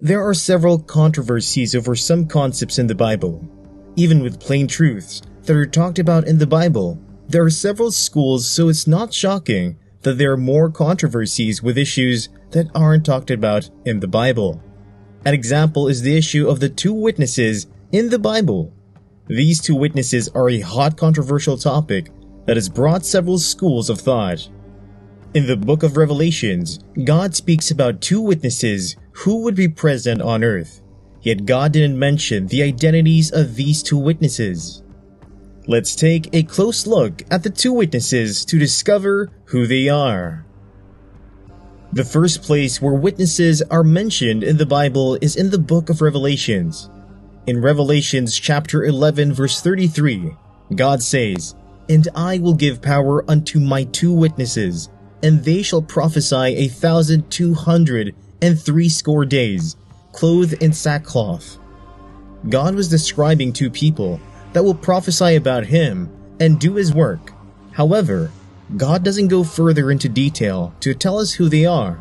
There are several controversies over some concepts in the Bible. Even with plain truths that are talked about in the Bible, there are several schools, so it's not shocking that there are more controversies with issues that aren't talked about in the Bible. An example is the issue of the two witnesses in the Bible. These two witnesses are a hot controversial topic that has brought several schools of thought. In the book of Revelations, God speaks about two witnesses who would be present on earth, yet God didn't mention the identities of these two witnesses. Let's take a close look at the two witnesses to discover who they are. The first place where witnesses are mentioned in the Bible is in the book of Revelations. In Revelations chapter 11 verse 33, God says, "And I will give power unto my two witnesses, and they shall prophesy 1,260 days, clothed in sackcloth." God was describing two people that will prophesy about Him and do His work. However, God doesn't go further into detail to tell us who they are.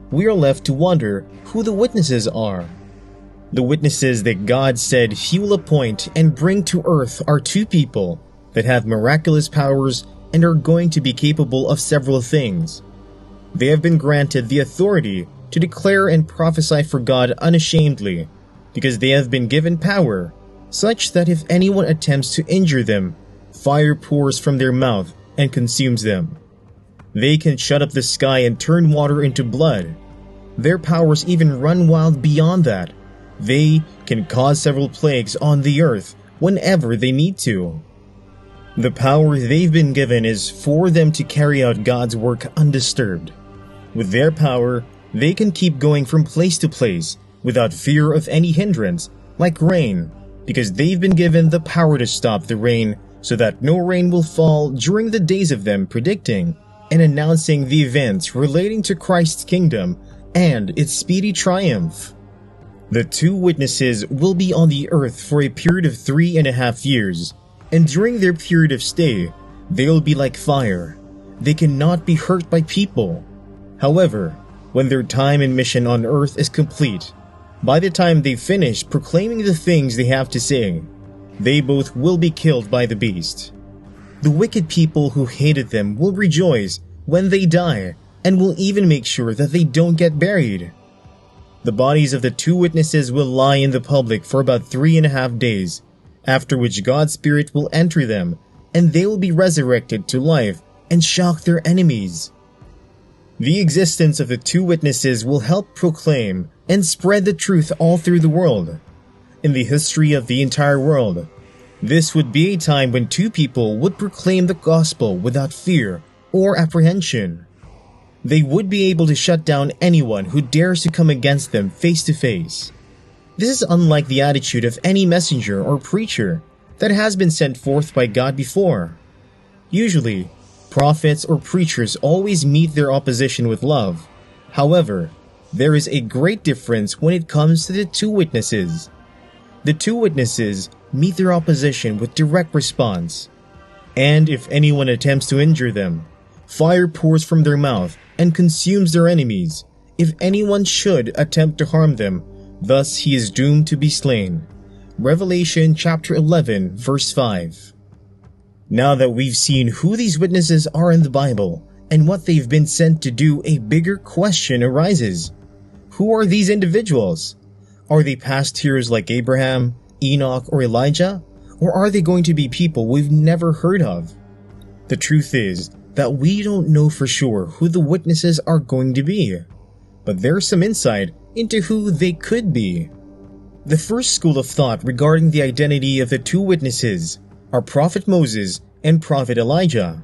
We are left to wonder who the witnesses are. The witnesses that God said He will appoint and bring to earth are two people that have miraculous powers and are going to be capable of several things. They have been granted the authority to declare and prophesy for God unashamedly, because they have been given power, such that if anyone attempts to injure them, fire pours from their mouth and consumes them. They can shut up the sky and turn water into blood. Their powers even run wild beyond that. They can cause several plagues on the earth whenever they need to. The power they've been given is for them to carry out God's work undisturbed. With their power, they can keep going from place to place without fear of any hindrance, like rain, because they've been given the power to stop the rain so that no rain will fall during the days of them predicting and announcing the events relating to Christ's kingdom and its speedy triumph. The two witnesses will be on the earth for a period of 3.5 years, and during their period of stay, they'll be like fire. They cannot be hurt by people. However, when their time and mission on earth is complete, by the time they finish proclaiming the things they have to say, they both will be killed by the beast. The wicked people who hated them will rejoice when they die and will even make sure that they don't get buried. The bodies of the two witnesses will lie in the public for about 3.5 days, after which God's Spirit will enter them, and they will be resurrected to life and shock their enemies. The existence of the two witnesses will help proclaim and spread the truth all through the world. In the history of the entire world, this would be a time when two people would proclaim the gospel without fear or apprehension. They would be able to shut down anyone who dares to come against them face to face. This is unlike the attitude of any messenger or preacher that has been sent forth by God before. Usually, prophets or preachers always meet their opposition with love. However, there is a great difference when it comes to the two witnesses. The two witnesses meet their opposition with direct response. And if anyone attempts to injure them, fire pours from their mouth and consumes their enemies. If anyone should attempt to harm them, thus he is doomed to be slain. Revelation chapter 11 verse 5. Now that we've seen who these witnesses are in the Bible and what they've been sent to do, a bigger question arises. Who are these individuals? Are they past heroes like Abraham, Enoch, or Elijah? Or are they going to be people we've never heard of? The truth is that we don't know for sure who the witnesses are going to be, but there's some insight into who they could be. The first school of thought regarding the identity of the two witnesses are Prophet Moses and Prophet Elijah.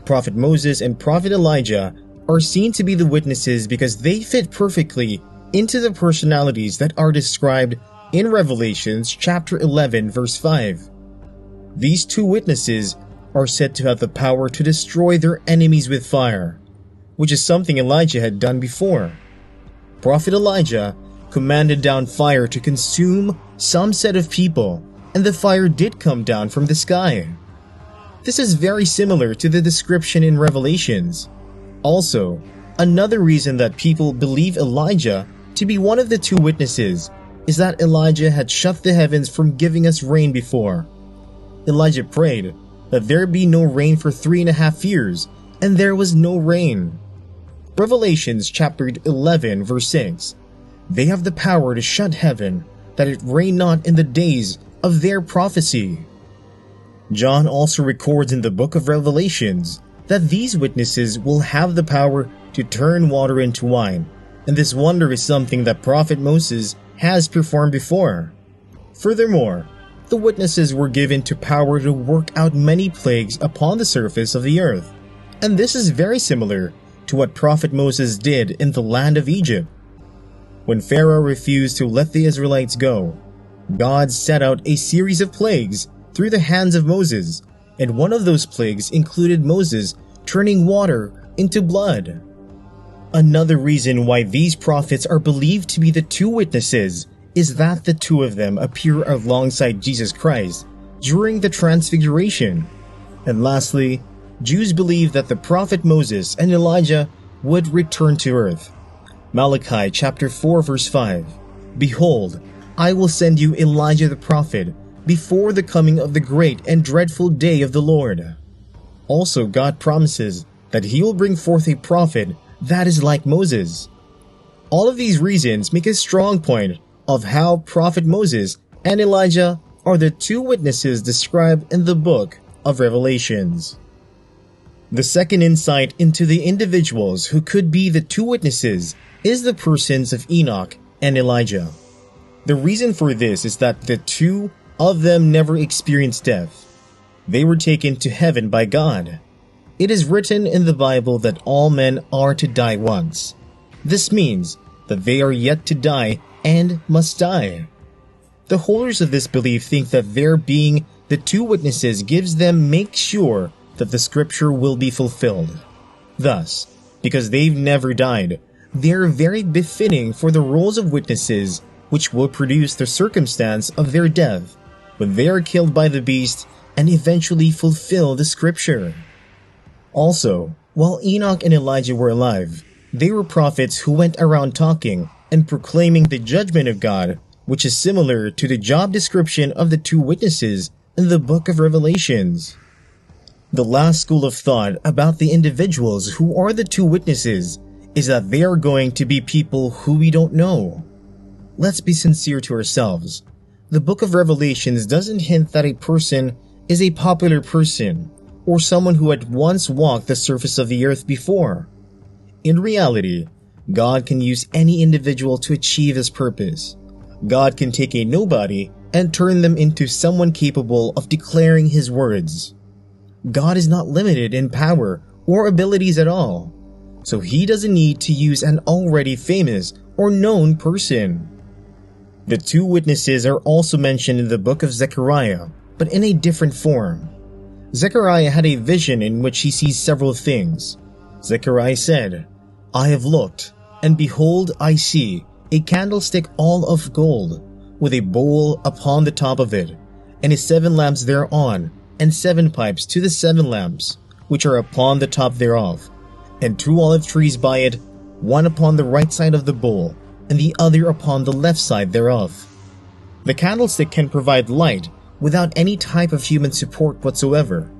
Prophet Moses and Prophet Elijah are seen to be the witnesses because they fit perfectly into the personalities that are described in Revelations chapter 11 verse 5. These two witnesses are said to have the power to destroy their enemies with fire, which is something Elijah had done before. Prophet Elijah commanded down fire to consume some set of people, and the fire did come down from the sky. This is very similar to the description in Revelations. Also, another reason that people believe Elijah to be one of the two witnesses is that Elijah had shut the heavens from giving us rain before. Elijah prayed that there be no rain for 3.5 years, and there was no rain. Revelations chapter 11 verse 6. They have the power to shut heaven, that it rain not in the days of their prophecy. John also records in the book of Revelations that these witnesses will have the power to turn water into wine, and this wonder is something that Prophet Moses has performed before. Furthermore, the witnesses were given to power to work out many plagues upon the surface of the earth, and this is very similar to what Prophet Moses did in the land of Egypt. When Pharaoh refused to let the Israelites go, God set out a series of plagues through the hands of Moses, and one of those plagues included Moses turning water into blood. Another reason why these prophets are believed to be the two witnesses is that the two of them appear alongside Jesus Christ during the Transfiguration. And lastly, Jews believe that the prophet Moses and Elijah would return to earth. Malachi chapter 4 verse 5. Behold, I will send you Elijah the prophet before the coming of the great and dreadful day of the Lord. Also, God promises that he will bring forth a prophet that is like Moses. All of these reasons make a strong point of how Prophet Moses and Elijah are the two witnesses described in the book of Revelations. The second insight into the individuals who could be the two witnesses is the persons of Enoch and Elijah. The reason for this is that the two of them never experienced death. They were taken to heaven by God. It is written in the Bible that all men are to die once. This means that they are yet to die and must die. The holders of this belief think that their being the two witnesses gives them make sure that the scripture will be fulfilled. Thus, because they've never died, they're very befitting for the roles of witnesses which will produce the circumstance of their death when they are killed by the beast and eventually fulfill the scripture. Also, while Enoch and Elijah were alive, they were prophets who went around talking and proclaiming the judgment of God, which is similar to the job description of the two witnesses in the book of Revelations. The last school of thought about the individuals who are the two witnesses is that they are going to be people who we don't know. Let's be sincere to ourselves. The book of Revelations doesn't hint that a person is a popular person or someone who had once walked the surface of the earth before. In reality, God can use any individual to achieve his purpose. God can take a nobody and turn them into someone capable of declaring his words. God is not limited in power or abilities at all, so he doesn't need to use an already famous or known person. The two witnesses are also mentioned in the book of Zechariah, but in a different form. Zechariah had a vision in which he sees several things. Zechariah said, I have looked, and behold, I see a candlestick all of gold, with a bowl upon the top of it, and his 7 lamps thereon, and 7 pipes to the 7 lamps, which are upon the top thereof, and 2 olive trees by it, one upon the right side of the bowl, and the other upon the left side thereof. The candlestick can provide light without any type of human support whatsoever.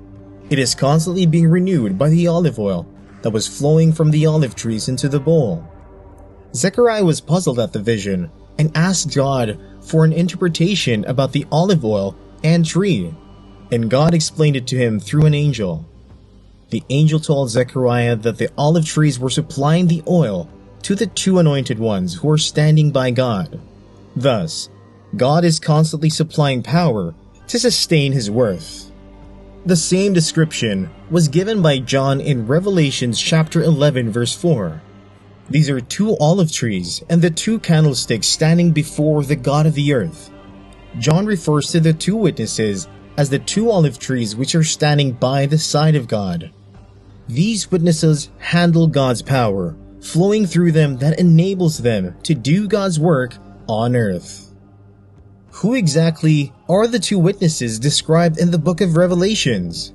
It is constantly being renewed by the olive oil that was flowing from the olive trees into the bowl. Zechariah was puzzled at the vision and asked God for an interpretation about the olive oil and tree, and God explained it to him through an angel. The angel told Zechariah that the olive trees were supplying the oil to the 2 anointed ones who are standing by God. Thus, God is constantly supplying power to sustain his worth. The same description was given by John in Revelations chapter 11 verse 4. These are 2 olive trees and the 2 candlesticks standing before the God of the earth. John refers to the 2 witnesses as the 2 olive trees which are standing by the side of God. These witnesses handle God's power, flowing through them that enables them to do God's work on earth. Who exactly are the 2 witnesses described in the book of Revelations?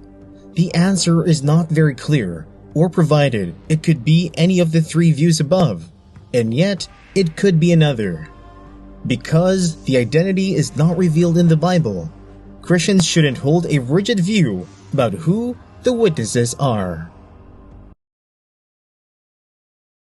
The answer is not very clear or provided. It could be any of the 3 views above, and yet it could be another. Because the identity is not revealed in the Bible, Christians shouldn't hold a rigid view about who the witnesses are.